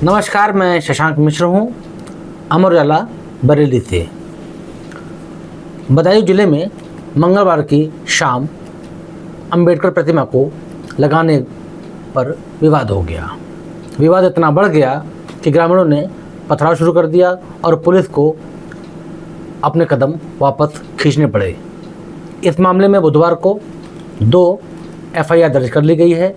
नमस्कार, मैं शशांक मिश्र हूँ, अमर उजाला बरेली से। बदायूं जिले में मंगलवार की शाम अंबेडकर प्रतिमा को लगाने पर विवाद हो गया। विवाद इतना बढ़ गया कि ग्रामीणों ने पथराव शुरू कर दिया और पुलिस को अपने कदम वापस खींचने पड़े। इस मामले में बुधवार को 2 एफआईआर दर्ज कर ली गई है।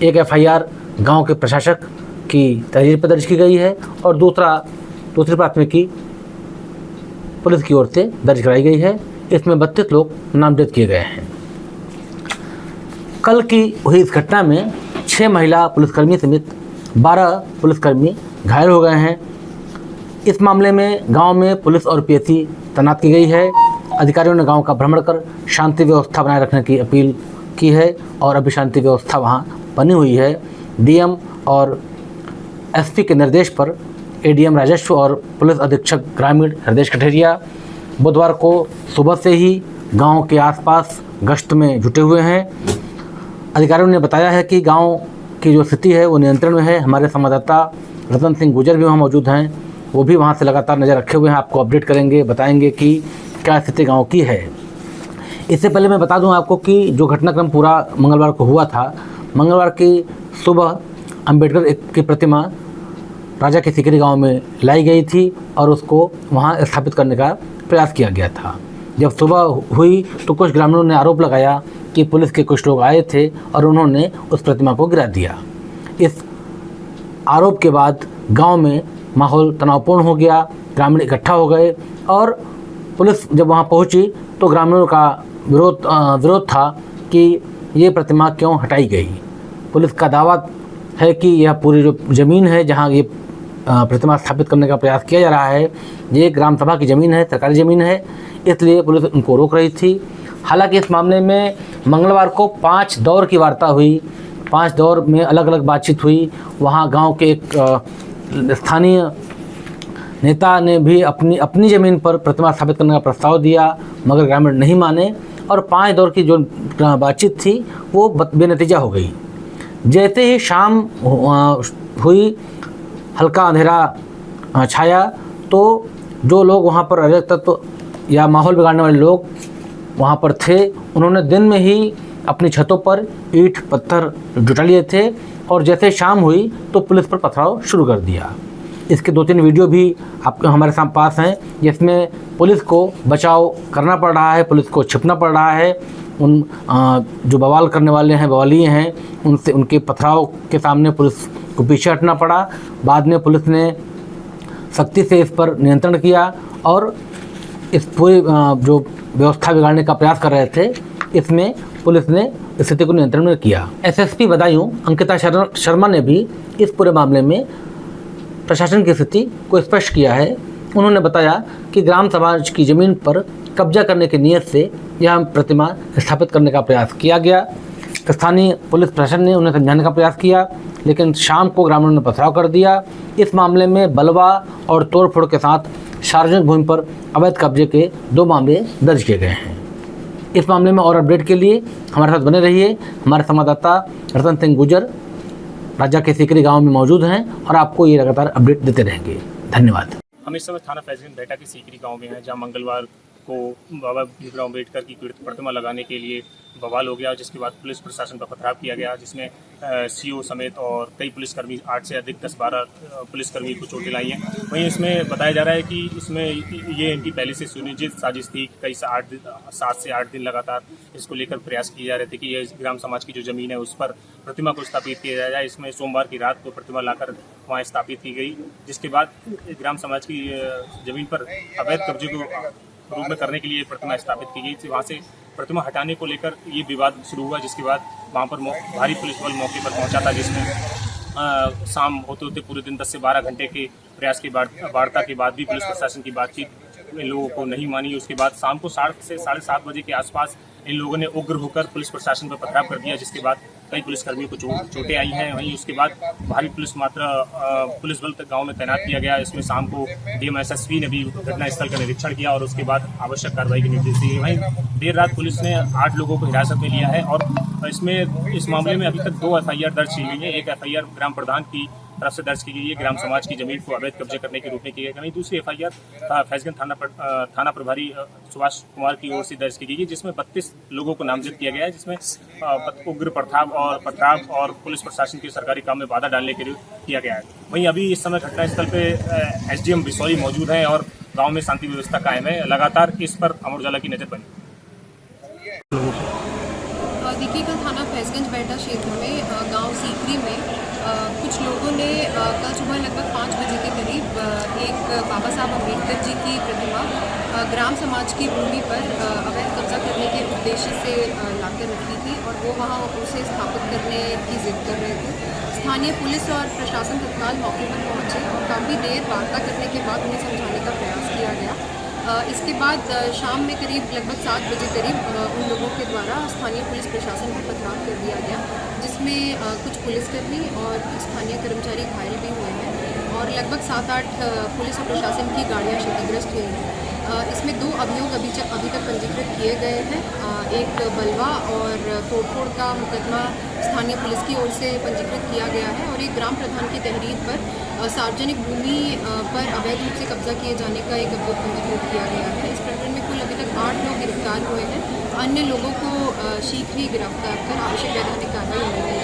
एक एफआईआर गांव के प्रशासक की तहरीर पर दर्ज की गई है और दूसरी प्राथमिकी पुलिस की ओर से दर्ज कराई गई है। इसमें 32 लोग नामजद किए गए हैं। कल की हुई इस घटना में 6 महिला पुलिसकर्मी समेत 12 पुलिसकर्मी घायल हो गए हैं। इस मामले में गांव में पुलिस और पीएसी तैनात की गई है। अधिकारियों ने गांव का भ्रमण कर शांति व्यवस्था बनाए रखने की अपील की है और अभी शांति व्यवस्था वहां बनी हुई है। डीएम और एसपी के निर्देश पर एडीएम राजस्व और पुलिस अधीक्षक ग्रामीण हृदय कठेरिया बुधवार को सुबह से ही गांव के आसपास गश्त में जुटे हुए हैं। अधिकारियों ने बताया है कि गांव की जो स्थिति है वो नियंत्रण में है। हमारे संवाददाता रतन सिंह गुजर भी वहां मौजूद हैं, वो भी वहां से लगातार नज़र रखे हुए हैं। आपको अपडेट करेंगे, बताएंगे कि क्या स्थिति गाँव की है। इससे पहले मैं बता दूँ आपको कि जो घटनाक्रम पूरा मंगलवार को हुआ था, मंगलवार की सुबह अंबेडकर की प्रतिमा राजा के सीकरी गांव में लाई गई थी और उसको वहां स्थापित करने का प्रयास किया गया था। जब सुबह हुई तो कुछ ग्रामीणों ने आरोप लगाया कि पुलिस के कुछ लोग आए थे और उन्होंने उस प्रतिमा को गिरा दिया। इस आरोप के बाद गांव में माहौल तनावपूर्ण हो गया। ग्रामीण इकट्ठा हो गए और पुलिस जब वहां पहुंची तो ग्रामीणों का विरोध था कि ये प्रतिमा क्यों हटाई गई। पुलिस का दावा है कि यह पूरी जो ज़मीन है जहां ये प्रतिमा स्थापित करने का प्रयास किया जा रहा है, ये ग्राम सभा की ज़मीन है, सरकारी ज़मीन है, इसलिए पुलिस उनको रोक रही थी। हालांकि इस मामले में मंगलवार को 5 दौर की वार्ता हुई। 5 दौर में अलग अलग बातचीत हुई। वहां गांव के एक स्थानीय नेता ने भी अपनी ज़मीन पर प्रतिमा स्थापित करने का प्रस्ताव दिया, मगर ग्रामीण नहीं माने और 5 दौर की जो बातचीत थी वो बेनतीजा हो गई। जैसे ही शाम हुई, हल्का अंधेरा छाया, तो जो लोग वहाँ पर अराजक तत्व या माहौल बिगाड़ने वाले लोग वहाँ पर थे, उन्होंने दिन में ही अपनी छतों पर ईंट पत्थर जुटा लिए थे और जैसे शाम हुई तो पुलिस पर पथराव शुरू कर दिया। इसके 2-3 वीडियो भी आपके हमारे साथ पास हैं, जिसमें पुलिस को बचाव करना पड़ रहा है, पुलिस को छिपना पड़ रहा है। उन जो बवाल करने वाले हैं, बवालिए हैं, उनके पथराव के सामने पुलिस को पीछे हटना पड़ा। बाद में पुलिस ने सख्ती से इस पर नियंत्रण किया और इस पूरी जो व्यवस्था बिगाड़ने का प्रयास कर रहे थे, इसमें पुलिस ने स्थिति को नियंत्रण में किया। एसएसपी बदायूं अंकिता शर्मा ने भी इस पूरे मामले में प्रशासन की स्थिति को स्पष्ट किया है। उन्होंने बताया कि ग्राम समाज की ज़मीन पर कब्जा करने की नीयत से यह प्रतिमा स्थापित करने का प्रयास किया गया। स्थानीय पुलिस प्रशासन ने उन्हें समझाने का प्रयास किया, लेकिन शाम को ग्रामीणों ने पथराव कर दिया। इस मामले में बलवा और तोड़फोड़ के साथ सार्वजनिक भूमि पर अवैध कब्जे के 2 मामले दर्ज किए गए हैं। इस मामले में और अपडेट के लिए हमारे साथ बने रहिए। हमारे संवाददाता रतन सिंह गुजर राजा के सीकरी गाँव में मौजूद हैं और आपको ये लगातार अपडेट देते रहेंगे। धन्यवाद। हम इस समय थाना फैजगंज बेटा के सीकरी गांव में हैं, जहां मंगलवार को बाबा भीमराव अम्बेडकर की प्रतिमा लगाने के लिए बवाल हो गया, जिसके बाद पुलिस प्रशासन पर पथराव किया गया, जिसमें सीओ समेत और कई पुलिसकर्मी 8 से अधिक 10-12 पुलिसकर्मी को चोटें लाई हैं। वहीं इसमें बताया जा रहा है कि इसमें ये इनकी पहले से सुनिश्चित साजिश थी। कई 7 से 8 दिन लगातार इसको लेकर प्रयास किए जा रहे थे कि ये ग्राम समाज की जो ज़मीन है उस पर प्रतिमा को स्थापित किया जाए। इसमें सोमवार की रात को प्रतिमा लाकर वहाँ स्थापित की गई, जिसके बाद ग्राम समाज की ज़मीन पर अवैध कब्जे को रूप में करने के लिए प्रतिमा स्थापित की गई थी। वहाँ से प्रतिमा हटाने को लेकर ये विवाद शुरू हुआ, जिसके बाद वहाँ पर भारी पुलिस बल मौके पर पहुँचा था, जिसमें शाम होते होते पूरे दिन 10 से 12 घंटे के प्रयास की वार्ता के बाद भी पुलिस प्रशासन की बातचीत इन लोगों को नहीं मानी। उसके बाद शाम को 7 से 7:30 बजे के आसपास इन लोगों ने उग्र होकर पुलिस प्रशासन पर पथराव कर दिया, जिसके बाद कई पुलिसकर्मियों को चोटें आई हैं। वहीं उसके बाद भारी पुलिस पुलिस बल गांव में तैनात किया गया। इसमें शाम को डीएम एसएसपी ने भी घटनास्थल का निरीक्षण किया और उसके बाद आवश्यक कार्रवाई के निर्देश दिए। वहीं देर रात पुलिस ने 8 लोगों को हिरासत में लिया है और इस मामले में अभी तक 2 एफआईआर दर्ज की गई है। एक एफआईआर ग्राम प्रधान की तरफ से दर्ज की गई है। ग्राम समाज की जमीन को अवैध कब्जे करने के रोकने की गई। वहीं दूसरी FIR फैजगंज थाना प्रभारी सुभाष कुमार की ओर से दर्ज की गई है, जिसमें 32 लोगों को नामजद किया गया है, जिसमें उग्र पथराव और पुलिस प्रशासन के सरकारी काम में बाधा डालने के लिए किया गया है। वहीं अभी इस समय घटनास्थल पे SDM बिसौरी मौजूद हैं और गांव में शांति व्यवस्था कायम है। लगातार इस पर अमर उजाला की नजर बनी। देखिए, कल थाना फैजगंज बैठा क्षेत्र में गांव सीकरी में कुछ लोगों ने कल सुबह लगभग 5 बजे के करीब एक बाबा साहब अम्बेडकर जी की प्रतिमा ग्राम समाज की भूमि पर अवैध कब्जा करने के उद्देश्य से लाकर रखी थी और वो वहाँ उसे स्थापित करने की जिद कर रहे थे। स्थानीय पुलिस और प्रशासन तत्काल मौके पर पहुँचे और काफ़ी देर वार्ता करने के बाद उन्हें समझाने का प्रयास किया गया। इसके बाद शाम में करीब लगभग 7 बजे करीब उन लोगों के द्वारा स्थानीय पुलिस प्रशासन पर पथराव कर दिया गया, जिसमें कुछ पुलिसकर्मी और स्थानीय कर्मचारी घायल भी हुए हैं और लगभग 7-8 पुलिस और प्रशासन की गाड़ियां क्षतिग्रस्त हुई हैं। इसमें 2 अभियोग अभी तक पंजीकृत किए गए हैं। एक बलवा और तोड़फोड़ का मुकदमा स्थानीय पुलिस की ओर से पंजीकृत किया गया है और एक ग्राम प्रधान की तहरीर पर सार्वजनिक भूमि पर अवैध रूप से कब्जा किए जाने का एक अभियोग पंजीकृत किया गया है। इस प्रकरण में कुल अभी तक 8 लोग गिरफ्तार हुए हैं। अन्य लोगों को शीघ्र ही गिरफ्तार कर आवश्यक वैधानिक कार्रवाई होगी।